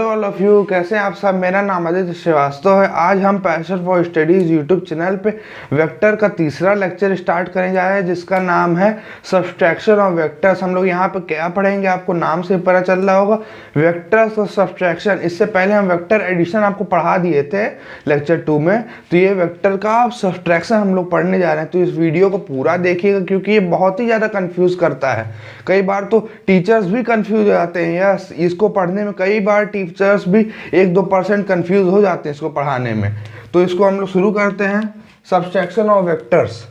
All of you, कैसे हैं आप सब। मेरा नाम आदित्य श्रीवास्तव है। आज हम passion for studies YouTube channel पे वेक्टर का तीसरा लेक्चर स्टार्ट करने जा रहे हैं, जिसका नाम है सब्सट्रैक्शन ऑफ वेक्टर्स। हम लोग यहाँ पे क्या पढ़ेंगे, आपको नाम से पता चल रहा होगा, वेक्टर्स और सब्सट्रैक्शन। इससे पहले हम वेक्टर एडिशन आपको पढ़ा दिए थे लेक्चर 2 में, तो ये वेक्टर का सब्सट्रैक्शन हम लोग पढ़ने जा रहे हैं। तो इस वीडियो को पूरा देखिएगा, क्योंकि ये बहुत ही ज़्यादा कन्फ्यूज़ करता है। कई बार तो टीचर्स भी कन्फ्यूज हो जाते हैं, या इसको पढ़ने में कई बार टीचर्स भी 1-2% कन्फ्यूज हो जाते हैं इसको पढ़ाने में। तो इसको हम लोग शुरू करते हैं। सब्सट्रैक्शन ऑफ वेक्टर्स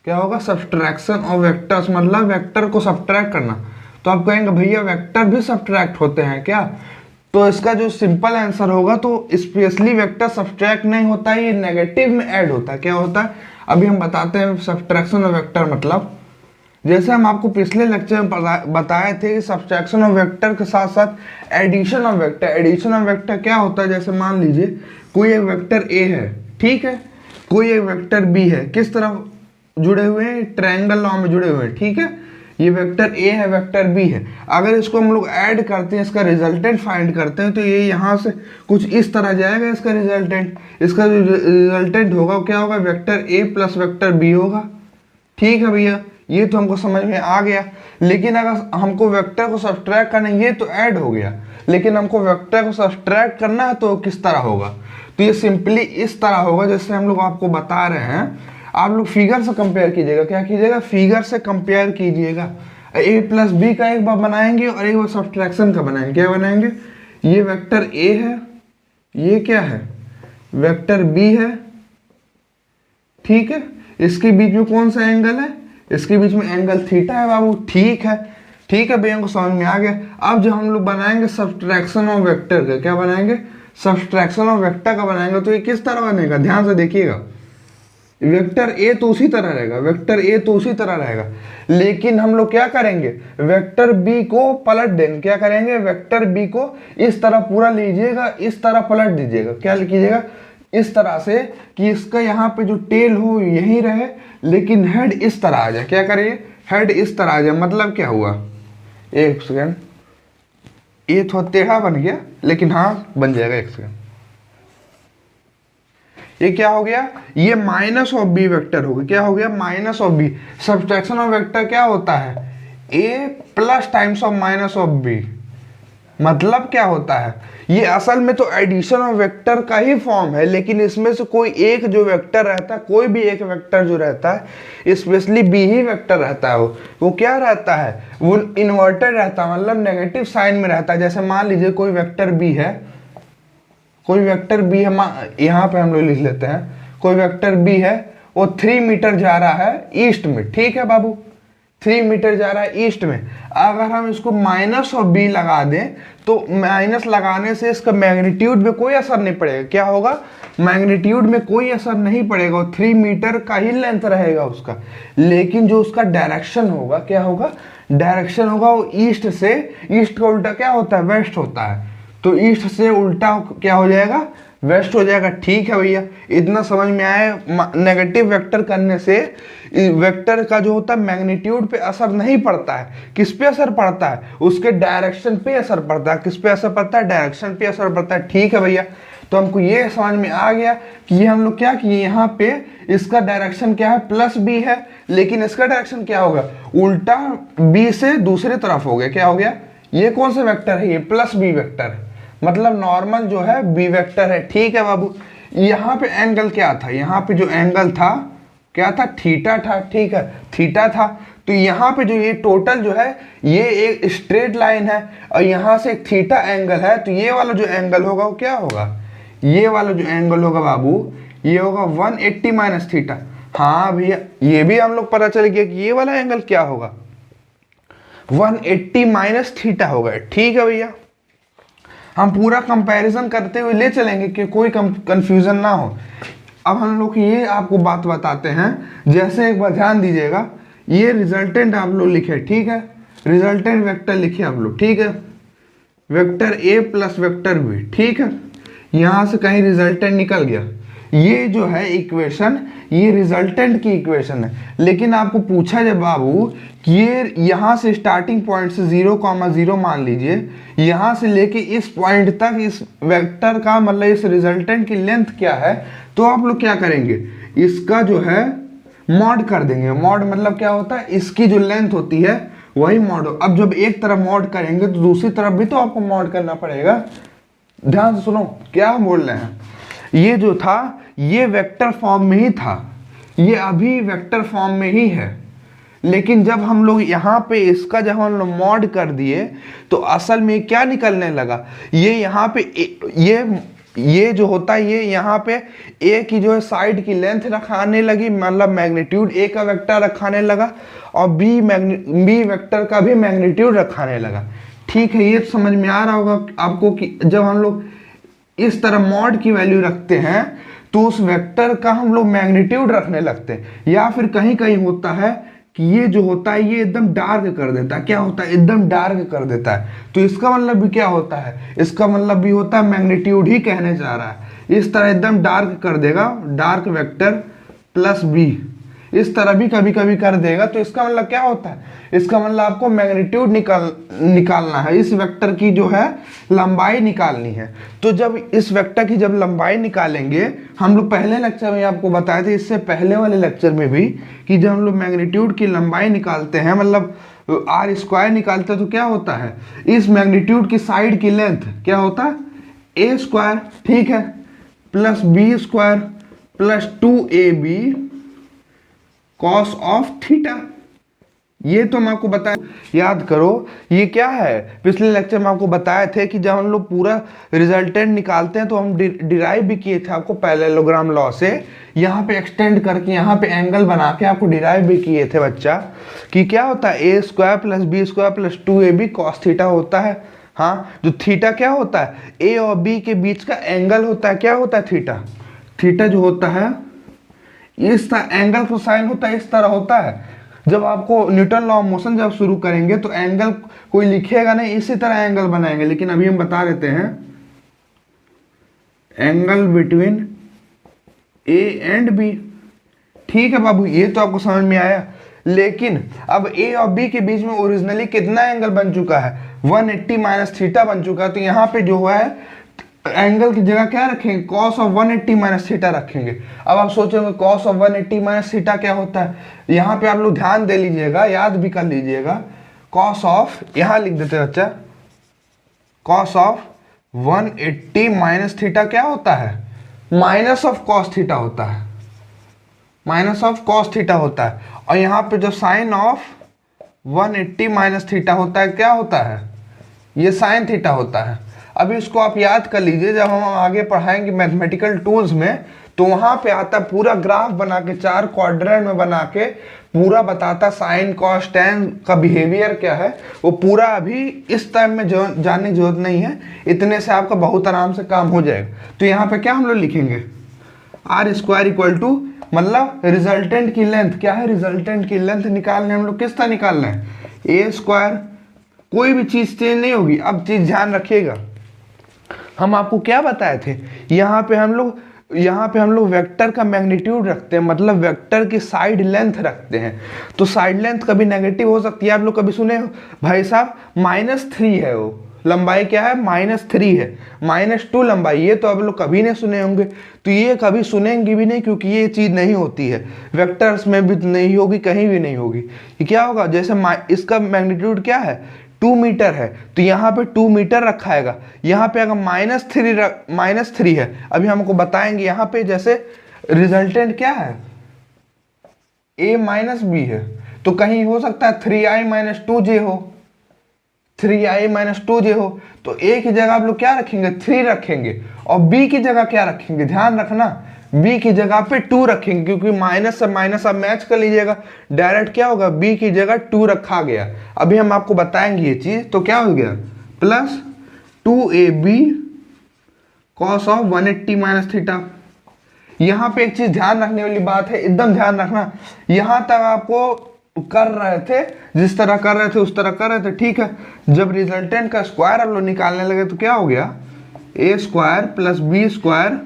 क्या होगा? सब्सट्रैक्शन ऑफ वेक्टर्स मतलब वेक्टर को सब्ट्रैक्ट करना। तो आप कहेंगे भैया वेक्टर भी सब्ट्रैक्ट होते हैं क्या? तो इसका जो सिंपल आंसर होगा, तो स्पेशली वेक्टर सब्ट्रैक्ट नहीं होता है, ये नेगेटिव में ऐड होता है। क्या होता है अभी हम बताते हैं। सब्ट्रैक्शन ऑफ वेक्टर मतलब जैसे हम आपको पिछले लेक्चर में बताए थे कि सब्सट्रैक्शन ऑफ वेक्टर के साथ साथ addition of vector. Addition of vector क्या होता है? जैसे मान लीजिए कोई एक वेक्टर ए है, ठीक है, कोई एक वेक्टर बी है, किस तरह जुड़े हुए हैं? ट्रायंगल लॉ में जुड़े हुए हैं, ठीक है। ये वेक्टर ए है, वेक्टर बी है। अगर इसको हम लोग ऐड करते हैं, इसका रिजल्टेंट फाइंड करते हैं, तो ये यहाँ से कुछ इस तरह जाएगा इसका रिजल्टेंट। इसका जो रिजल्टेंट होगा क्या होगा? Vector A plus vector B होगा, ठीक है भैया। ये तो हमको समझ में आ गया। लेकिन अगर हमको वेक्टर को सब्ट्रैक्ट करना है, ये तो ऐड हो गया, लेकिन हमको वेक्टर को सब्ट्रैक्ट करना है, तो किस तरह होगा? तो ये सिंपली इस तरह होगा जैसे हम लोग आपको बता रहे हैं। आप लोग फिगर से कंपेयर कीजिएगा। क्या कीजिएगा? फिगर से कंपेयर कीजिएगा। ए प्लस बी का एक बार बनाएंगे और एक बार सब्ट्रैक्शन का बनाएंगे। क्या बनाएंगे? ये वेक्टर ए है, ये क्या है? वेक्टर बी है, ठीक है। इसके बीच में कौन सा एंगल है? इसके बीच में एंगल थीटा है बाबू, ठीक है। ठीक है भैया, को समझ में आ गया। अब जो हम लोग बनाएंगे सब्सट्रैक्शन ऑफ वेक्टर का, क्या बनाएंगे? सब्सट्रैक्शन ऑफ वेक्टर का बनाएंगे। तो ये किस तरह बनेगा? ध्यान से देखिएगा। वेक्टर ए तो उसी तरह रहेगा, वेक्टर ए तो उसी तरह रहेगा, लेकिन हम लोग क्या करेंगे? वेक्टर बी को पलट देंगे। क्या करेंगे? वेक्टर बी को इस तरह पूरा लीजिएगा, इस तरह पलट दीजिएगा। क्या कीजिएगा? इस तरह से कि इसका यहाँ पे जो टेल हो यही रहे, लेकिन हेड इस तरह आ जाए। क्या करिए? हेड इस तरह आ जाए। मतलब क्या हुआ? एक सेकेंड, ये थोड़ा टेढ़ा बन गया, लेकिन हाँ बन जाएगा। एक सेकेंड, ये क्या हो गया? ये माइनस ऑफ बी वेक्टर हो गया। क्या हो गया? Minus of B. Subtraction of vector क्या होता है? A plus times of minus of B. मतलब क्या होता है? ये असल में तो एडिशन ऑफ वेक्टर का ही फॉर्म है, लेकिन इसमें से कोई एक जो वेक्टर रहता है, कोई भी एक वेक्टर जो रहता है, स्पेशली बी ही वेक्टर रहता है, वो क्या रहता है? वो इन्वर्टेड रहता है, मतलब नेगेटिव साइन में रहता है। जैसे मान लीजिए कोई वेक्टर बी है, कोई वेक्टर बी है, यहाँ पे हम लोग लिख लेते हैं, कोई वेक्टर बी है, वो 3 मीटर जा रहा है ईस्ट में, ठीक है बाबू, 3 मीटर जा रहा है ईस्ट में। अगर हम इसको माइनस ऑफ बी लगा दें, तो माइनस लगाने से इसका मैग्नीट्यूड में कोई असर नहीं पड़ेगा। क्या होगा? मैग्नीट्यूड में कोई असर नहीं पड़ेगा, 3 मीटर का ही लेंथ रहेगा उसका, लेकिन जो उसका डायरेक्शन होगा, क्या होगा? डायरेक्शन होगा वो ईस्ट से, ईस्ट का उल्टा क्या होता है? वेस्ट होता है। तो ईस्ट से उल्टा क्या हो जाएगा? वेस्ट हो जाएगा। ठीक है भैया, इतना समझ में आया। नेगेटिव वेक्टर करने से वेक्टर का जो होता है मैग्नीट्यूड पे असर नहीं पड़ता है। किस पे असर पड़ता है? उसके डायरेक्शन पे असर पड़ता है। किस पे असर पड़ता है? डायरेक्शन पे असर पड़ता है। ठीक है भैया, तो हमको ये समझ में आ गया कि ये हम लोग क्या किए, यहाँ पे इसका डायरेक्शन क्या है? प्लस बी है, लेकिन इसका डायरेक्शन क्या होगा? उल्टा बी से दूसरी तरफ हो गया। क्या हो गया? ये कौन सा वेक्टर है? ये प्लस बी वेक्टर है, मतलब नॉर्मल जो है बी वेक्टर है। ठीक है बाबू, यहाँ पे एंगल क्या था? यहाँ पे जो एंगल था क्या था? थीटा था, ठीक है, थीटा था। तो यहाँ पे जो ये टोटल जो है, ये एक स्ट्रेट लाइन है, और यहाँ से एक थीटा एंगल है। तो ये वाला जो एंगल होगा वो क्या होगा? ये वाला जो एंगल होगा बाबू, ये होगा 180 माइनस थीटा। हाँ भैया, ये भी हम लोग पता चल गया कि ये वाला एंगल क्या होगा? 180 माइनस थीटा होगा। ठीक है भैया, हम पूरा कंपैरिजन करते हुए ले चलेंगे कि कोई कंफ्यूजन ना हो। अब हम लोग ये आपको बात बताते हैं। जैसे एक बार ध्यान दीजिएगा, ये रिजल्टेंट आप लोग लिखे, ठीक है, रिजल्टेंट वेक्टर लिखे आप लोग, ठीक है, vector A plus vector B, ठीक है। यहाँ से कहीं रिजल्टेंट निकल गया, ये जो है इक्वेशन, ये रिजल्टेंट की इक्वेशन है। लेकिन आपको पूछा जाए बाबू कि ये यहाँ से स्टार्टिंग पॉइंट से 0,0 मान लीजिए, यहाँ से लेके इस पॉइंट तक इस वेक्टर का मतलब इस रिजल्टेंट की लेंथ क्या है, तो आप लोग क्या करेंगे, इसका जो है मॉड कर देंगे। मॉड मतलब क्या होता है, इसकी जो लेंथ होती है वही मॉड। अब जब एक तरफ मॉड करेंगे तो दूसरी तरफ भी तो आपको मॉड करना पड़ेगा। ध्यान से सुनो क्या बोल रहे हैं। ये जो था ये वेक्टर फॉर्म में ही था, ये अभी वेक्टर फॉर्म में ही है, लेकिन जब हम लोग यहाँ पे इसका जब हम लोग मॉड कर दिए तो असल में क्या निकलने लगा, ये यहाँ पे ये जो होता है, ये यहाँ पे ए की जो है साइड की लेंथ रखाने लगी, मतलब मैग्नीट्यूड ए का वेक्टर रखाने लगा, और बी वेक्टर का भी मैग्नीट्यूड रखाने लगा। ठीक है, ये तो समझ में आ रहा होगा आपको कि जब हम लोग इस तरह मॉड की वैल्यू रखते हैं तो उस वेक्टर का हम लोग मैग्नीट्यूड रखने लगते हैं। या फिर कहीं कहीं होता है कि ये जो होता है ये एकदम डार्क कर देता है, क्या होता है, एकदम डार्क कर देता है। तो इसका मतलब भी क्या होता है, इसका मतलब भी होता है मैग्नीट्यूड ही कहने जा रहा है। इस तरह एकदम डार्क कर देगा, डार्क वेक्टर प्लस बी, इस तरह भी कभी कभी कर देगा। तो इसका मतलब क्या होता है, इसका मतलब आपको मैग्नीट्यूड निकालना है, इस वेक्टर की जो है लंबाई निकालनी है। तो जब इस वेक्टर की जब लंबाई निकालेंगे, हम लोग पहले लेक्चर में आपको बताए थे, इससे पहले वाले लेक्चर में भी, कि जब हम लोग मैग्नीट्यूड की लंबाई निकालते हैं, मतलब आर स्क्वायर निकालते हैं, तो क्या होता है, इस मैग्नीट्यूड की साइड की लेंथ क्या होता है, ए स्क्वायर, ठीक है, plus B square plus 2ab cos of theta. ये तो मैं आपको बताया, याद करो ये क्या है, पिछले लेक्चर में आपको बताए थे कि जब हम लोग पूरा रिजल्टेंट निकालते हैं तो हम डिराइव भी किए थे आपको पैरेललोग्राम लॉ से, यहाँ पे एक्सटेंड करके यहाँ पे एंगल बना के आपको डिराइव भी किए थे बच्चा, कि क्या होता है A square plus B square plus 2ab cos theta होता है। हाँ, जो थीटा क्या होता है, ए और बी के बीच का एंगल होता है, क्या होता है थीटा। थीटा जो होता है इस तरह, एंगल को साइन होता है इस तरह होता है। जब आपको न्यूटन लॉ ऑफ मोशन जब शुरू करेंगे तो एंगल कोई लिखेगा नहीं, इसी तरह एंगल बनाएंगे, लेकिन अभी हम बता देते हैं angle between A and B. ठीक है बाबू, ये तो आपको समझ में आया। लेकिन अब ए और बी के बीच में ओरिजिनली कितना एंगल बन चुका है, 180 माइनस थीटा बन चुका है। तो यहाँ पे जो है एंगल की जगह क्या रखेंगे, कॉस ऑफ 180 माइनस थीटा रखेंगे। अब आप सोचेंगे कॉस ऑफ 180 माइनस थीटा क्या होता है, यहाँ पे आप लोग ध्यान दे लीजिएगा, याद भी कर लीजिएगा। कॉस ऑफ, यहाँ लिख देते हैं बच्चा, कॉस ऑफ 180 माइनस थीटा क्या होता है, माइनस ऑफ कॉस थीटा होता है, माइनस ऑफ कॉस थीटा होता है। और यहाँ पे जो साइन ऑफ 180 माइनस थीटा होता है क्या होता है, ये साइन थीटा होता है। अभी इसको आप याद कर लीजिए, जब हम आगे पढ़ाएंगे मैथमेटिकल टूल्स में तो वहां पे आता है पूरा ग्राफ बना के, 4 क्वाड्रेंट में बना के पूरा बताता साइन कॉस टेन का बिहेवियर क्या है। वो पूरा अभी इस टाइम में जानने की जरूरत नहीं है, इतने से आपका बहुत आराम से काम हो जाएगा। तो यहाँ पे क्या हम लोग लिखेंगे, आर स्क्वायर इक्वल टू, मतलब रिजल्टेंट की लेंथ क्या है, रिजल्टेंट की लेंथ निकालने हम लोग किस तरह निकालना है, ए स्क्वायर, कोई भी चीज चेंज नहीं होगी। अब चीज ध्यान रखिएगा, हम आपको क्या बताए थे, यहाँ पे हम लोग वेक्टर का मैग्नीट्यूड रखते हैं, मतलब वेक्टर की साइड लेंथ रखते हैं। तो साइड लेंथ कभी नेगेटिव हो सकती है। आप लोग कभी सुने भाई साहब -3 है, वो लंबाई क्या है, -3 है, -2 लंबाई, ये तो आप लोग कभी नहीं सुने होंगे। तो ये कभी सुनेंगे भी नहीं, क्योंकि ये चीज नहीं होती है, वेक्टर्स में भी नहीं होगी, कहीं भी नहीं होगी। ये क्या होगा, जैसे इसका मैग्नीट्यूड क्या है, 2 मीटर है, तो यहाँ पे 2 मीटर रखाएगा। यहाँ पे अगर -3 है, अभी हमको बताएंगे। यहाँ पे जैसे रिजल्टेंट क्या है, a माइनस बी है, तो कहीं हो सकता है 3i - 2j हो, 3i - 2j हो। तो a की जगह आप लोग क्या रखेंगे, 3 रखेंगे, और b की जगह क्या रखेंगे, ध्यान रखना, b की जगह पे 2 रखेंगे, क्योंकि माइनस से माइनस आप मैच कर लीजिएगा, डायरेक्ट क्या होगा, b की जगह 2 रखा गया। अभी हम आपको बताएंगे ये चीज। तो क्या हो गया, plus 2ab cos of 180 minus theta. यहाँ पे एक चीज ध्यान रखने वाली बात है, एकदम ध्यान रखना, यहां तक आपको कर रहे थे, जिस तरह कर रहे थे उस तरह कर रहे थे, ठीक है। जब रिजल्टेंट का स्क्वायर आप लोग निकालने लगे तो क्या हो गया, ए स्क्वायर प्लस बी स्क्वायर।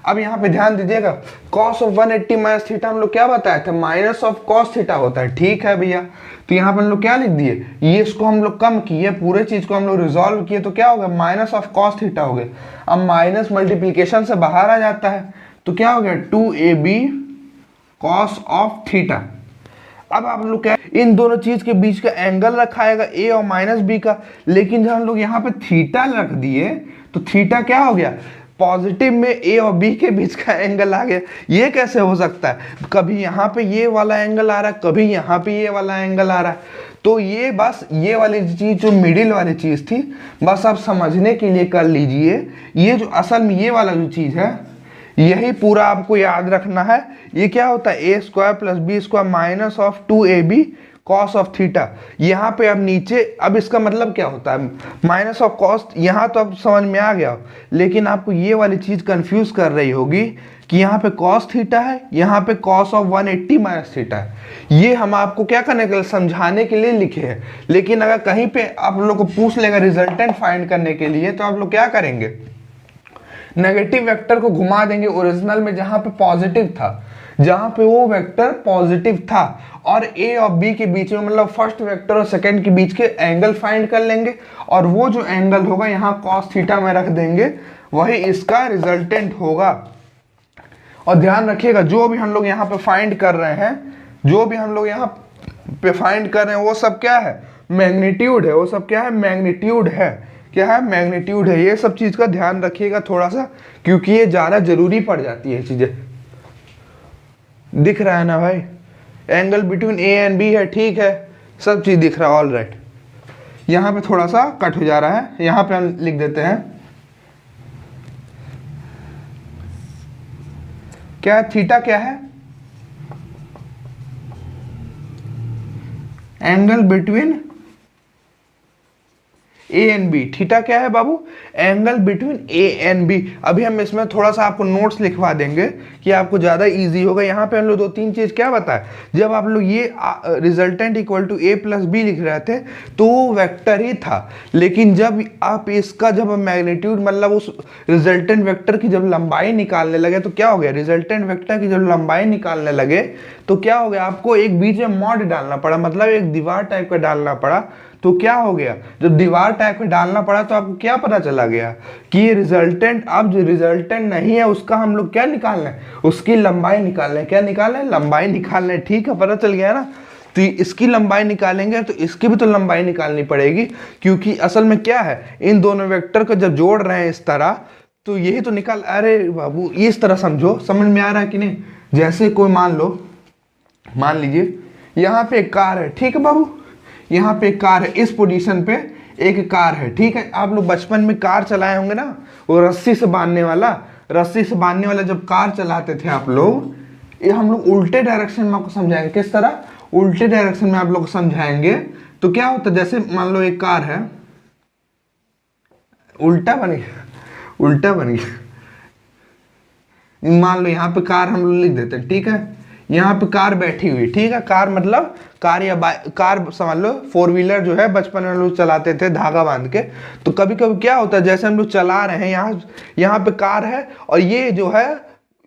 अब यहाँ पे ध्यान दीजिएगा, कॉस ऑफ 180 माइनस थीटा हम लोग क्या बताए थे, माइनस ऑफ कॉस थीटा होता है, ठीक है भैया। तो यहाँ पे हम लोग क्या लिख दिए, ये इसको हम लोग कम किए, पूरे चीज को हम लोग रिजॉल्व किए, तो क्या हो गया, माइनस ऑफ कॉस थीटा हो गया। अब माइनस मल्टीप्लीकेशन से बाहर आ जाता है, तो क्या हो गया 2ab कॉस ऑफ थीटा। अब आप लोग क्या, इन दोनों चीज के बीच का एंगल रखाएगा a और माइनस बी का, लेकिन जब हम लोग यहाँ पे थीटा रख दिए तो थीटा क्या हो गया, पॉजिटिव में a और b के बीच का एंगल आ गया। ये कैसे हो सकता है, कभी यहाँ पे ये वाला एंगल आ रहा है, कभी यहाँ पे ये वाला एंगल आ रहा है। तो ये बस ये वाली चीज जो मिडिल वाली चीज थी, बस आप समझने के लिए कर लीजिए। ये जो असल में ये वाला जो चीज है, यही पूरा आपको याद रखना है। ये क्या होता है, A square plus B square minus of 2ab cos of theta. यहाँ पे अब नीचे, अब इसका मतलब क्या होता है, माइनस ऑफ कॉस। यहाँ तो अब समझ में आ गया, लेकिन आपको ये वाली चीज कंफ्यूज कर रही होगी कि यहाँ पे कॉस थीटा है, यहाँ पे कॉस ऑफ 180 माइनस थीटा है। ये हम आपको क्या करने के लिए, समझाने के लिए लिखे हैं। लेकिन अगर कहीं पे आप लोग को पूछ लेगा रिजल्टेंट फाइंड करने के लिए, तो आप लोग क्या करेंगे, नेगेटिव वेक्टर को घुमा देंगे ओरिजिनल में, जहां पे पॉजिटिव था, जहां पे वो वेक्टर पॉजिटिव था, और ए और बी के बीच में, मतलब फर्स्ट वेक्टर और सेकंड के बीच के एंगल फाइंड कर लेंगे, और वो जो एंगल होगा यहाँ कॉस थीटा में रख देंगे, वही इसका रिजल्टेंट होगा। और ध्यान रखिएगा, जो भी हम लोग यहाँ पे फाइंड कर रहे हैं, जो भी हम लोग यहाँ पे फाइंड कर रहे हैं, वो सब क्या है, मैग्नीट्यूड है। वो सब क्या है, मैग्नीट्यूड है। क्या है, मैग्नीट्यूड है। ये सब चीज का ध्यान रखिएगा थोड़ा सा, क्योंकि ये ज्यादा जरूरी पड़ जाती है चीजें। दिख रहा है ना भाई, angle between A and B है, ठीक है, सब चीज दिख रहा है, ऑल राइट। यहाँ पे थोड़ा सा कट हो जा रहा है, यहाँ पे हम लिख देते हैं क्या है, थीटा क्या है, angle between A and B. Theta क्या है बाबू, angle between A and B. अभी हम इसमें थोड़ा सा आपको नोट्स लिखवा देंगे कि आपको ज्यादा इजी होगा। यहाँ पे हम लोग 2-3 चीज क्या बताए, जब आप लोग ये resultant equal to A plus B लिख रहे थे तो वो वेक्टर ही था, लेकिन जब आप इसका जब मैग्नीट्यूड, मतलब उस रिजल्टेंट वेक्टर की जब लंबाई निकालने लगे, तो क्या हो गया, रिजल्टेंट वेक्टर की जब लंबाई निकालने लगे तो क्या हो गया, आपको एक बीच में मॉड डालना पड़ा, मतलब एक दीवार टाइप का डालना पड़ा। तो क्या हो गया, जब दीवार टाइप में डालना पड़ा तो आपको क्या पता चला गया कि ये रिजल्टेंट, अब जो रिजल्टेंट नहीं है उसका हम लोग क्या निकालना है, उसकी लंबाई निकालना है। क्या निकालना है, लंबाई निकालना है, ठीक है, पता चल गया ना। तो इसकी लंबाई निकालेंगे तो इसकी भी तो लंबाई निकालनी पड़ेगी, क्योंकि असल में क्या है, इन दोनों वेक्टर को जब जोड़ रहे हैं इस तरह, तो यही तो निकाल। अरे बाबू इस तरह समझो, समझ में आ रहा है कि नहीं। जैसे कोई मान लीजिए यहाँ पे एक कार है, ठीक है बाबू, यहाँ पे एक कार है, इस पोजीशन पे एक कार है, ठीक है। आप लोग बचपन में कार चलाए होंगे ना, वो रस्सी से बांधने वाला जब कार चलाते थे आप लोग, ये हम लोग उल्टे डायरेक्शन में आपको समझाएंगे। किस तरह, उल्टे डायरेक्शन में आप लोग को समझाएंगे। तो क्या होता है, जैसे मान लो एक कार है, उल्टा बन गया, मान लो यहाँ पे कार हम लोग लिख देते हैं, ठीक है। यहाँ पे कार बैठी हुई, ठीक है, कार मतलब कार या कार समझ लो, 4 व्हीलर जो है बचपन में लोग चलाते थे धागा बांध के। तो कभी कभी क्या होता है, जैसे हम लोग चला रहे हैं, यहाँ पे कार है, और ये जो है,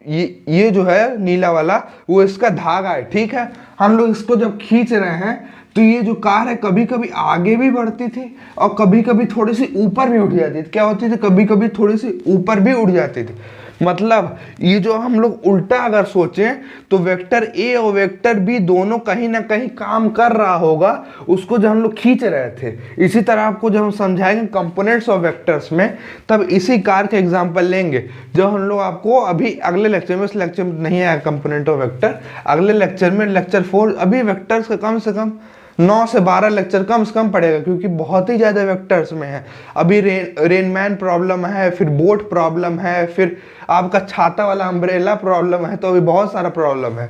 ये जो है नीला वाला, वो इसका धागा है, ठीक है। हम लोग इसको जब खींच रहे हैं तो ये जो कार है कभी कभी आगे भी बढ़ती थी और कभी कभी थोड़ी सी ऊपर भी उठ जाती थी। क्या होती थी, कभी कभी थोड़ी सी ऊपर भी उठ जाती थी। मतलब ये जो हम लोग उल्टा अगर सोचें तो वेक्टर ए और वेक्टर बी दोनों कहीं ना कहीं काम कर रहा होगा, उसको जब हम लोग खींच रहे थे। इसी तरह आपको जब हम समझाएंगे कंपोनेंट्स ऑफ वेक्टर्स में, तब इसी कार का एग्जांपल लेंगे। जब हम लोग आपको अभी अगले लेक्चर में, इस लेक्चर में नहीं आया कंपोनेंट ऑफ वेक्टर, अगले लेक्चर में लेक्चर 4, अभी वेक्टर्स का कम से कम 9 से 12 लेक्चर कम से कम पड़ेगा, क्योंकि बहुत ही ज़्यादा वेक्टर्स में है। अभी रेनमैन प्रॉब्लम है, फिर बोट प्रॉब्लम है, फिर आपका छाता वाला अम्ब्रेला प्रॉब्लम है, तो अभी बहुत सारा प्रॉब्लम है।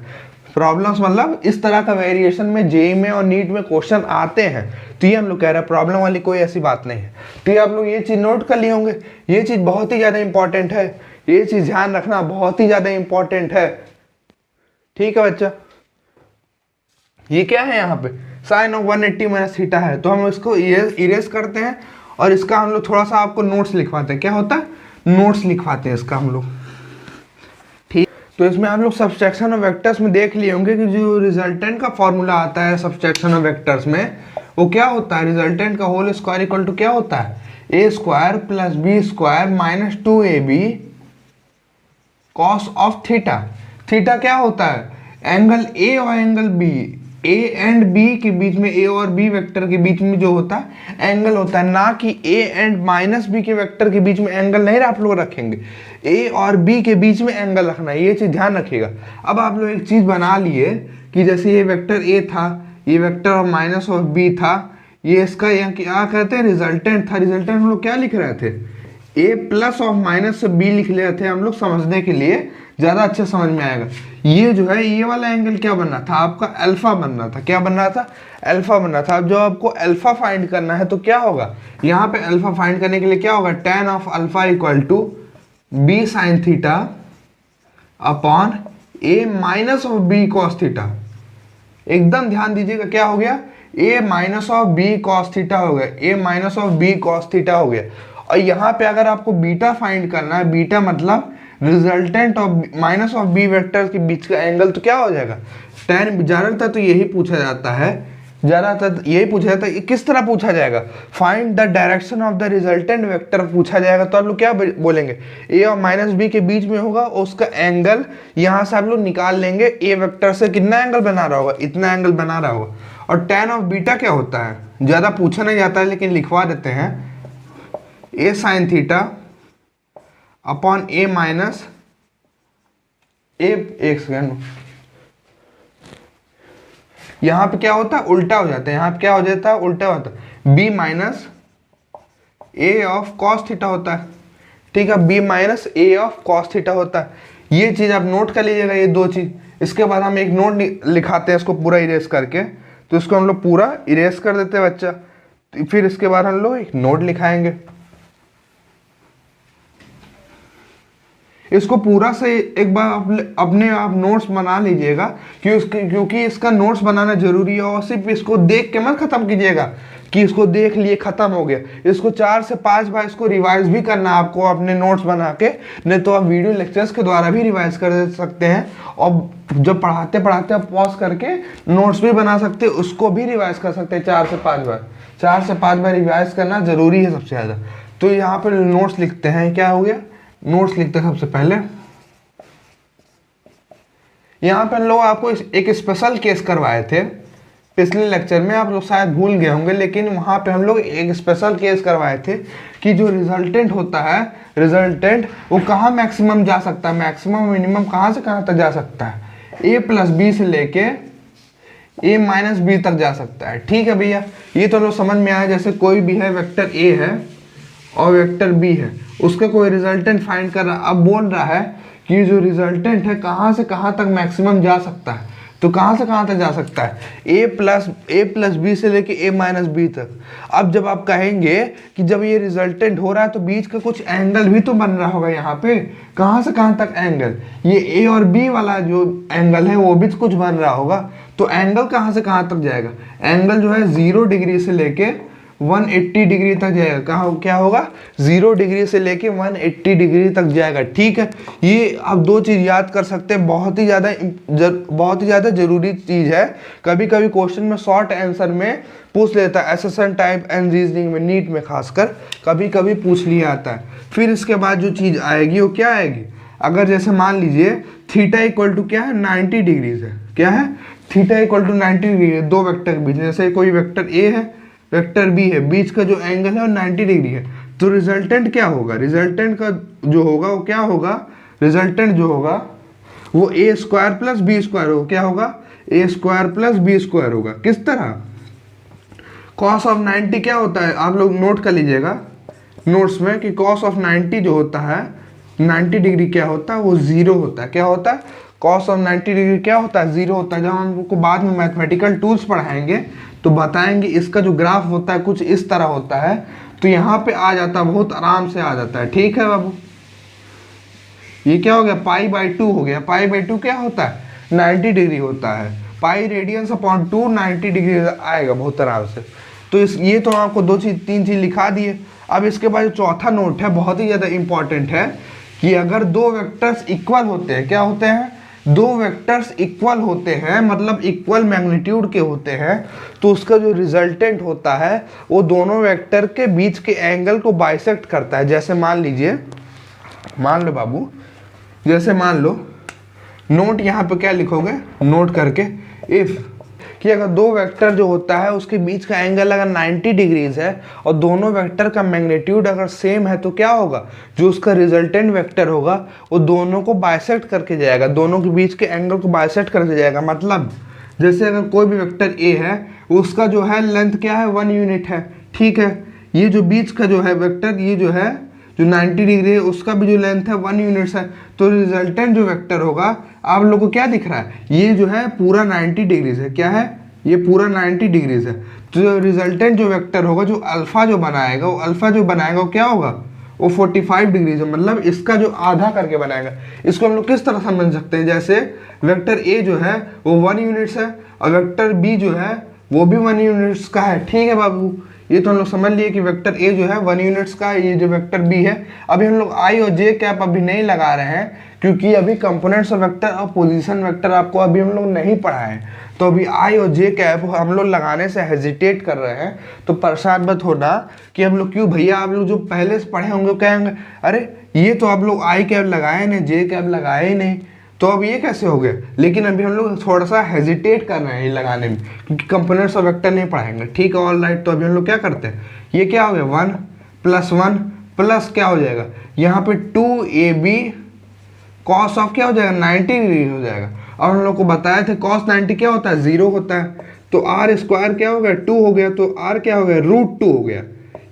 प्रॉब्लम्स मतलब इस तरह का वेरिएशन में जेईई में और नीट में क्वेश्चन आते हैं। तो ये हम लोग कह रहे हैं, प्रॉब्लम वाली कोई ऐसी बात नहीं है। तो ये आप लोग ये चीज़ नोट कर लिए होंगे, ये चीज़ बहुत ही ज़्यादा इंपॉर्टेंट है, ये चीज़ ध्यान रखना बहुत ही ज़्यादा इंपॉर्टेंट है, ठीक है बच्चा। ये क्या है, यहाँ पे साइन ऑफ 180 माइनस थीटा है, तो हम इसको इरेज करते हैं और इसका हम लोग थोड़ा सा आपको नोट्स लिखवाते हैं। क्या होता है, नोट्स लिखवाते हैं इसका हम लोग। तो इसमें आप लोग सब्सट्रैक्शन ऑफ वेक्टर्स में देख लिए होंगे कि जो रिजल्टेंट का फॉर्मूला आता है सब्सट्रैक्शन ऑफ वेक्टर्स में, वो क्या होता है, रिजल्टेंट का होल स्क्वायर इक्वल टू क्या होता है, A square plus B square minus 2ab cos of theta. Theta क्या होता है, एंगल ए और angle B, A and B के बीच में, ए और बी वेक्टर के बीच में जो होता है एंगल होता है, ना कि ए एंड माइनस बी के वेक्टर के बीच में एंगल नहीं आप लोग रखेंगे, ए और बी के बीच में एंगल रखना है, ये चीज ध्यान रखिएगा। अब आप लोग एक चीज बना लिए कि जैसे ये वेक्टर ए था, ये वेक्टर और माइनस ऑफ बी था, ये इसका यहाँ क्या कहते हैं, रिजल्टेंट था। रिजल्टेंट हम लोग क्या लिख रहे थे, ए प्लस और माइनस से बी लिख रहे थे हम लोग, समझने के लिए ज्यादा अच्छे समझ में आएगा। ये जो है ये वाला एंगल क्या बनना था आपका, अल्फा बनना था। क्या बनना था, अल्फा बनना था। अब जो आपको अल्फा फाइंड करना है तो क्या होगा, यहाँ पे अल्फा फाइंड करने के लिए क्या होगा, tan of alpha equal to B sine theta upon A minus of B cos theta. एकदम ध्यान दीजिएगा, क्या हो गया, A minus of B cos theta हो गया, A minus of B cos theta हो गया। और यहाँ पे अगर आपको बीटा फाइंड करना है, बीटा मतलब resultant of minus of B vector के बीच का एंगल, तो क्या हो जाएगा, tan। ज्यादातर तो यही पूछा जाता है, ज्यादातर यही पूछा जाता है। किस तरह पूछा जाएगा, find the direction of the resultant vector पूछा जाएगा, तो आप लोग क्या बोलेंगे, ए और माइनस बी के बीच में होगा, उसका एंगल यहाँ से आप लोग निकाल लेंगे, ए वेक्टर से कितना एंगल बना रहा होगा, इतना एंगल बना रहा होगा। और tan ऑफ बीटा क्या होता है, ज्यादा पूछा नहीं जाता है लेकिन लिखवा देते हैं, ए sign theta upon A minus ए, एक सेकेंड, यहां पे क्या होता है, उल्टा हो जाता है, यहां पे क्या हो जाता है, उल्टा होता है, B minus A of cos theta होता है, ठीक है, B minus A of cos theta होता है। ये चीज आप नोट कर लीजिएगा, ये दो चीज। इसके बाद हम एक नोट लिखाते हैं इसको पूरा इरेज करके, तो इसको हम लोग पूरा इरेज कर देते हैं बच्चा, फिर इसके बाद हम लोग एक नोट लिखाएंगे। इसको पूरा से एक बार अपने आप नोट्स बना लीजिएगा, क्योंकि इसका नोट्स बनाना जरूरी है। और सिर्फ इसको देख के मत खत्म कीजिएगा कि इसको देख लिए खत्म हो गया, इसको 4 से 5 बार इसको रिवाइज भी करना है आपको अपने नोट्स बना के, नहीं तो आप वीडियो लेक्चर्स के द्वारा भी रिवाइज कर सकते हैं। और जब पढ़ाते पढ़ाते आप पॉज करके नोट्स भी बना सकते हैं, उसको भी रिवाइज कर सकते हैं 4 से 5 बार। 4 से 5 बार रिवाइज करना जरूरी है सबसे ज़्यादा। तो यहाँ पर नोट्स लिखते हैं, क्या हो गया, नोट्स लिखते हैं सबसे पहले। यहाँ पे हम लोग आपको एक स्पेशल केस करवाए थे पिछले लेक्चर में, आप लोग शायद भूल गए होंगे, लेकिन वहाँ पे हम लोग एक स्पेशल केस करवाए थे कि जो रिजल्टेंट होता है, रिजल्टेंट वो कहाँ मैक्सिमम जा सकता है, मैक्सिमम मिनिमम कहाँ से कहाँ तक जा सकता है, ए प्लस बी से लेके ए माइनस बी तक जा सकता है। ठीक है भैया, ये तो लोग समझ में आया। जैसे कोई भी है, वेक्टर ए है और वेक्टर बी है, उसका कोई रिजल्टेंट फाइंड कर रहा, अब बोल रहा है कि जो रिजल्टेंट है कहाँ से कहाँ तक मैक्सिमम जा सकता है, तो कहाँ से कहाँ तक जा सकता है, ए प्लस बी से लेके ए माइनस बी तक। अब जब आप कहेंगे कि जब ये रिजल्टेंट हो रहा है तो बीच का कुछ एंगल भी तो बन रहा होगा, यहाँ पे कहाँ से कहाँ तक एंगल, ये ए और बी वाला जो एंगल है वो भी तो कुछ बन रहा होगा, तो एंगल कहाँ से कहाँ तक जाएगा, एंगल जो है 0 डिग्री से लेके 180 डिग्री तक जाएगा। कहाँ क्या होगा, 0 डिग्री से लेके 180 डिग्री तक जाएगा। ठीक है, ये आप दो चीज याद कर सकते हैं, बहुत ही ज़्यादा जरूरी चीज है। कभी कभी क्वेश्चन में शॉर्ट आंसर में पूछ लेता है, एसएसएन टाइप एंड रीजनिंग में, नीट में खासकर कभी कभी पूछ लिया आता है। फिर इसके बाद जो चीज आएगी वो क्या आएगी, अगर जैसे मान लीजिए थीटा इक्वल टू क्या है, 90 डिग्रीज है, क्या है, थीटा इक्वल टू 90 डिग्री है दो वेक्टर के बीच। जैसे कोई वेक्टर ए है, वेक्टर बी है, बीच का जो एंगल है वो 90 डिग्री है, तो रिजल्टेंट क्या होगा, रिजल्टेंट का जो होगा वो क्या होगा, रिजल्टेंट जो होगा वो ए स्क्वायर प्लस बी स्क्वायर होगा। क्या होगा, ए स्क्वायर प्लस बी स्क्वायर होगा। किस तरह, कॉस ऑफ 90 क्या होता है, आप लोग नोट कर लीजिएगा नोट्स में कि कॉस ऑफ 90 जो होता है, 90 डिग्री क्या होता है, वो 0 होता है। क्या होता है, कॉस ऑफ 90 डिग्री क्या होता है, 0 होता है। जब हम आपको बाद में मैथमेटिकल टूल्स पढ़ाएंगे तो बताएंगे इसका जो ग्राफ होता है कुछ इस तरह होता है, तो यहाँ पे आ जाता है, बहुत आराम से आ जाता है। ठीक है बाबू, ये क्या हो गया, π/2 हो गया। π/2 क्या होता है, 90 डिग्री होता है। पाई रेडियंस अपॉन 2 90 डिग्री आएगा बहुत आराम से। तो ये तो आपको 2 चीज 3 चीज लिखा दिए। अब इसके बाद चौथा नोट है, बहुत ही ज़्यादा इंपॉर्टेंट है कि अगर दो वेक्टर्स इक्वल होते हैं, क्या होते हैं, दो वेक्टर्स इक्वल होते हैं, मतलब इक्वल मैग्नीट्यूड के होते हैं, तो उसका जो रिजल्टेंट होता है वो दोनों वेक्टर के बीच के एंगल को बाइसेक्ट करता है। जैसे मान लीजिए, मान लो बाबू, जैसे मान लो, नोट यहाँ पे क्या लिखोगे, नोट करके, इफ कि अगर दो वेक्टर जो होता है उसके बीच का एंगल अगर 90 डिग्रीज है और दोनों वेक्टर का मैग्नीट्यूड अगर सेम है, तो क्या होगा, जो उसका रिजल्टेंट वेक्टर होगा वो दोनों को बाइसेक्ट करके जाएगा, दोनों के बीच के एंगल को बाइसेक्ट करके जाएगा। मतलब जैसे अगर कोई भी वेक्टर ए है, उसका जो है लेंथ क्या है, 1 यूनिट है, ठीक है। ये जो बीच का जो है वेक्टर, ये जो है जो 90 डिग्री है, उसका भी जो लेंथ है 1 यूनिट्स है, तो रिजल्टेंट जो वेक्टर होगा, आप लोगों को क्या दिख रहा है, ये जो है पूरा 90 डिग्रीज है, क्या है, ये पूरा 90 डिग्रीज है। तो जो रिजल्टेंट जो वेक्टर होगा, जो अल्फा जो बनाएगा, वो अल्फा जो बनाएगा वो क्या होगा, वो 45 डिग्रीज है, मतलब इसका जो आधा करके बनाएगा। इसको हम लोग किस तरह समझ सकते हैं, जैसे वेक्टर ए जो है वो 1 यूनिट्स है और वेक्टर बी जो है वो भी 1 यूनिट्स का है, ठीक है बाबू। ये तो हम लोग समझ लिए कि वेक्टर ए जो है 1 यूनिट्स का है, ये जो वेक्टर बी है। अभी हम लोग आई और जे कैप अभी नहीं लगा रहे हैं, क्योंकि अभी कंपोनेंट्स ऑफ वेक्टर और पोजीशन वेक्टर आपको अभी हम लोग नहीं पढ़ा है, तो अभी आई और जे कैप हम लोग लगाने से हेजिटेट कर रहे हैं। तो परेशान मत होना कि हम लोग क्यों भैया, आप लोग जो पहले से पढ़े होंगे कहेंगे अरे ये तो आप लोग आई कैप लगाए नहीं, जे कैप लगाए ही नहीं, तो अब ये कैसे हो गया। लेकिन अभी हम लोग थोड़ा सा हेजिटेट कर रहे हैं ये लगाने में, क्योंकि कंपोनेंट्स ऑफ वेक्टर नहीं पढ़ाएंगे, ठीक है, ऑल राइट। तो अभी हम लोग क्या करते हैं, ये क्या हो गया, 1 + 1 प्लस क्या हो जाएगा, यहाँ पे 2ab कॉस ऑफ क्या हो जाएगा, 90 डिग्री हो जाएगा। और हम लोग को बताया थे कॉस 90 क्या होता है, 0 होता है, तो r स्क्वायर क्या हो गया, 2 हो गया, तो r क्या हो गया, √2 हो गया।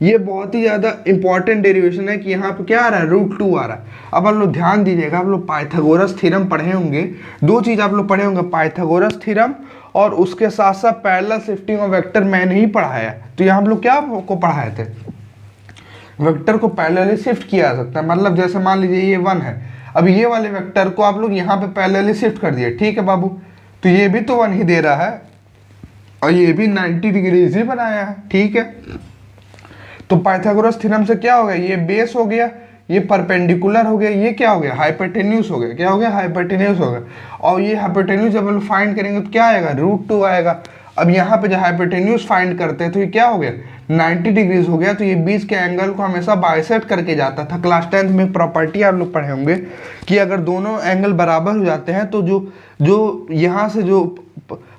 ये बहुत ही ज़्यादा इंपॉर्टेंट डेरिवेशन है कि यहाँ पे क्या आ रहा है, √2 आ रहा है। अब आप लोग ध्यान दीजिएगा, आप लोग पाइथागोरस थ्योरम पढ़े होंगे, दो चीज़ आप लोग पढ़े होंगे, पाइथागोरस थ्योरम और उसके साथ साथ पैरेलल शिफ्टिंग ऑफ वेक्टर मैंने ही पढ़ाया। तो यहाँ हम लोग क्या को पढ़ाए थे, वेक्टर को पैरेलली शिफ्ट किया जा सकता है। मतलब जैसे मान लीजिए ये 1 है, अब ये वाले वेक्टर को आप लोग यहाँ पे पैरेलली शिफ्ट कर दिए, ठीक है बाबू, तो ये भी तो 1 ही दे रहा है और ये भी 90 डिग्री ही बनाया है, ठीक है। तो पाइथागोरस थ्योरम से क्या हो गया, ये बेस हो गया, ये परपेंडिकुलर हो गया, ये क्या हो गया, हाइपोटेन्यूज हो गया, क्या हो गया, हाइपोटेन्यूज हो गया। और ये हाइपोटेन्यूज जब हम फाइंड करेंगे तो क्या आएगा, √2 आएगा। अब यहाँ पे जब हाइपोटेन्यूज फाइंड करते हैं तो ये क्या हो गया, 90 डिग्रीज हो गया। तो ये बीच के एंगल को हमेशा बाइसेक्ट करके जाता था। क्लास 10th में प्रॉपर्टी आप लोग पढ़े होंगे कि अगर दोनों एंगल बराबर हो जाते हैं तो जो यहाँ से जो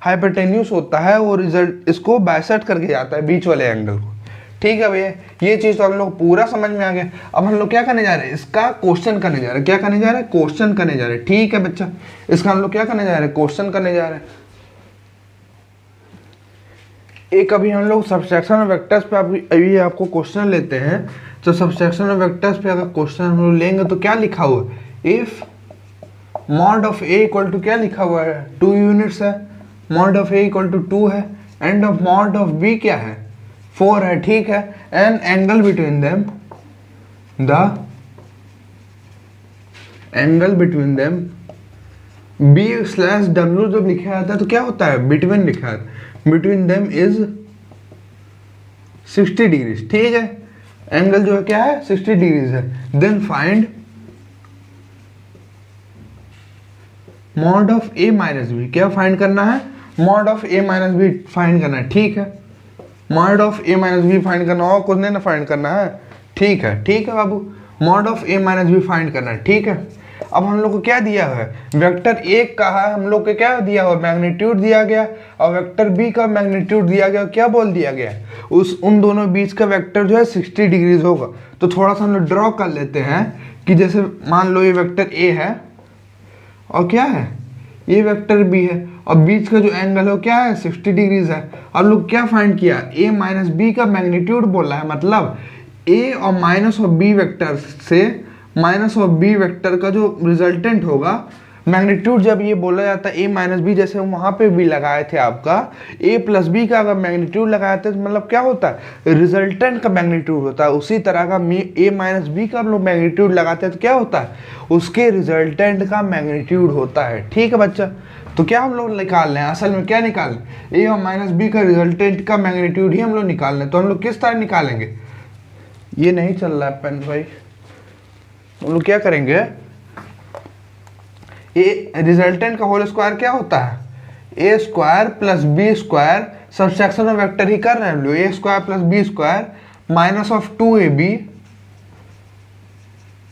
हाइपोटेन्यूज होता है वो रिजल्ट इसको बाइसेक्ट करके जाता है बीच वाले एंगल को, ठीक है भैया। ये चीज तो हम लोग पूरा समझ में आ गया। अब हम लोग क्या करने जा रहे हैं, इसका क्वेश्चन करने जा रहे हैं। क्या करने जा रहे हैं, क्वेश्चन करने जा रहे हैं, ठीक है बच्चा। इसका हम लोग क्या करने जा रहे हैं, क्वेश्चन करने जा रहे हैं। एक अभी हम लोग सब्सट्रैक्शन ऑफ वेक्टर्स पे अभी आपको क्वेश्चन लेते हैं। तो सब्सट्रैक्शन ऑफ वेक्टर्स पे अगर क्वेश्चन हम लोग लेंगे तो क्या लिखा हुआ है, if mod of A equal to क्या लिखा हुआ है, 2 यूनिट्स है, mod of A equal to 2 है, and of mod of B क्या है, 4 है, ठीक है। And angle between them, the angle between them B/W जब लिखा जाता है तो क्या होता है, बिटवीन लिखा है, बिटवीन देम इज 60 डिग्रीज, ठीक है। एंगल जो है क्या है, 60 डिग्रीज है। Then find mod of A minus B, क्या फाइंड करना है, mod of A minus B find करना है, ठीक है। Mod of A minus B find करना हो, कुछ नहीं ना फाइंड करना है, ठीक है, ठीक है बाबू। Mod of A minus B find करना है, ठीक है। अब हम लोग को क्या दिया है, वेक्टर ए का है, हम लोग को क्या दिया हुआ, मैग्नीट्यूड दिया गया, और वेक्टर बी का मैग्नीट्यूड दिया गया, क्या बोल दिया गया, उन दोनों बीच का वेक्टर जो है 60 डिग्रीज होगा। तो थोड़ा सा हम लोग ड्रॉ कर लेते हैं कि जैसे मान लो ये वेक्टर ए है और क्या है, ये वेक्टर बी है, और बीच का जो एंगल है क्या है, 60 डिग्रीज है। अब लोग क्या फाइंड किया, ए माइनस बी का मैग्नीट्यूड बोला है, मतलब ए और माइनस ऑफ बी वेक्टर से माइनस ऑफ बी वेक्टर का जो रिजल्टेंट होगा, मैग्नीट्यूड जब ये बोला जाता है ए माइनस बी, जैसे वहाँ पे भी लगाए थे आपका ए प्लस बी का अगर मैग्नीट्यूड लगाए थे तो मतलब क्या होता है, रिजल्टेंट का मैग्नीट्यूड होता है। उसी तरह का ए माइनस बी का हम लोग मैग्नीट्यूड लगाते हैं तो क्या होता है, उसके रिजल्टेंट का मैग्नीट्यूड होता है, ठीक है बच्चा। तो क्या हम लोग निकाल रहे हैं, असल में क्या निकाल रहे हैं, ए और माइनस बी का रिजल्टेंट का मैग्नीट्यूड ही हम लोग निकाल रहे हैं। तो हम लोग किस तरह निकालेंगे, ये नहीं चल रहा है पेन भाई, हम लोग क्या करेंगे, ए रिजल्टेंट का होल स्क्वायर क्या होता है, A square plus B square, subtraction of vector ही कर रहे हैं हम लोग, A square plus B square minus of 2ab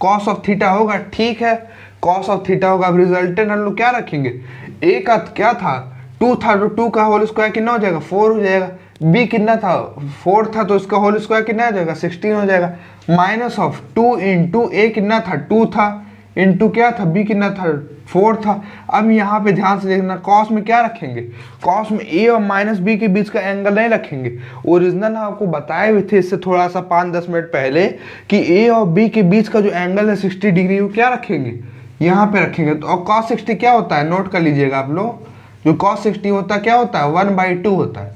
cos of theta होगा। ठीक है, कॉस ऑफ थीटा होगा। अब रिजल्टेंट हम लोग क्या रखेंगे, ए का क्या था 2 था, तो 2 का होल स्क्वायर कितना हो जाएगा 4 हो जाएगा, बी कितना था 4 था, तो इसका होल स्क्वायर कितना आ जाएगा 16 हो जाएगा, माइनस ऑफ 2 इंटू ए कितना था 2 था, इंटू क्या था बी कितना था 4 था। अब यहाँ पे ध्यान से देखना, कॉस में क्या रखेंगे, कॉस में ए और माइनस बी के बीच का एंगल नहीं रखेंगे। ओरिजिनल आपको बताए हुए थे इससे थोड़ा सा 5-10 मिनट पहले कि ए और बी के बीच का जो एंगल है 60 डिग्री, वो क्या रखेंगे यहाँ पे रखेंगे। तो और cos 60 क्या होता है, नोट कर लीजिएगा आप लोग, जो cos 60 होता है क्या होता है 1/2 होता है,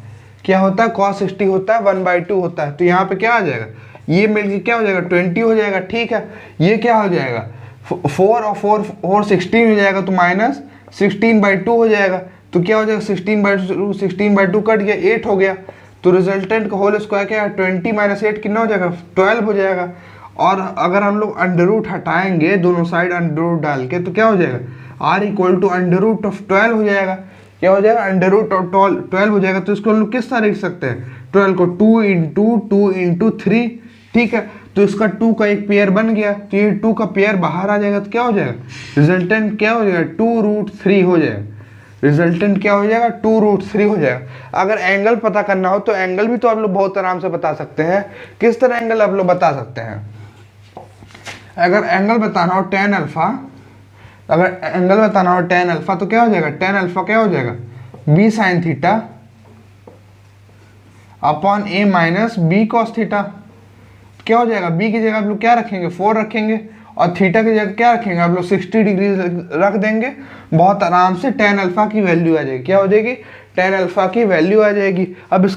क्या होता है cos 60 होता है 1/2 होता है। तो यहाँ पे क्या आ जाएगा, ये मिलके क्या हो जाएगा 20 हो जाएगा। ठीक है, ये क्या हो जाएगा 4 और 4 16 हो जाएगा, तो माइनस 16/2 हो जाएगा। तो क्या हो जाएगा 16/2 कट गया 8 हो गया। तो रिजल्टेंट का होल स्क्वायर क्या है 20 माइनस 8 कितना हो जाएगा 12 हो जाएगा। और अगर हम लोग अंडर रूट हटाएंगे दोनों साइड अंडर रूट डाल के, तो क्या हो जाएगा r equal to under root of 12 हो जाएगा। क्या हो जाएगा अंडर रूट ऑफ 12 हो जाएगा। तो इसको हम लोग किस तरह लिख सकते हैं, 12 को 2 इंटू 3। ठीक है, तो इसका 2 का एक पेयर बन गया, तो ये 2 का पेयर बाहर आ जाएगा, तो क्या हो जाएगा रिजल्टेंट क्या हो जाएगा 2√3 हो जाएगा। रिजल्टेंट क्या हो जाएगा 2√3 हो जाएगा। अगर एंगल पता करना हो तो एंगल भी तो आप लोग बहुत आराम से बता सकते हैं। किस तरह एंगल आप लोग बता सकते हैं, अगर एंगल बताना हो tan अल्फा, अगर एंगल बताना हो tan अल्फा तो क्या हो जाएगा tan अल्फा क्या हो जाएगा b sin theta upon a minus b cos theta. क्या हो जाएगा b की जगह आप लोग क्या रखेंगे 4 रखेंगे, और थीटा की जगह क्या रखेंगे आप लोग 60 डिग्री रख देंगे। बहुत आराम से tan अल्फा की वैल्यू आ जाएगी, क्या हो जाएगी tan अल्फा की वैल्यू आ जाएगी। अब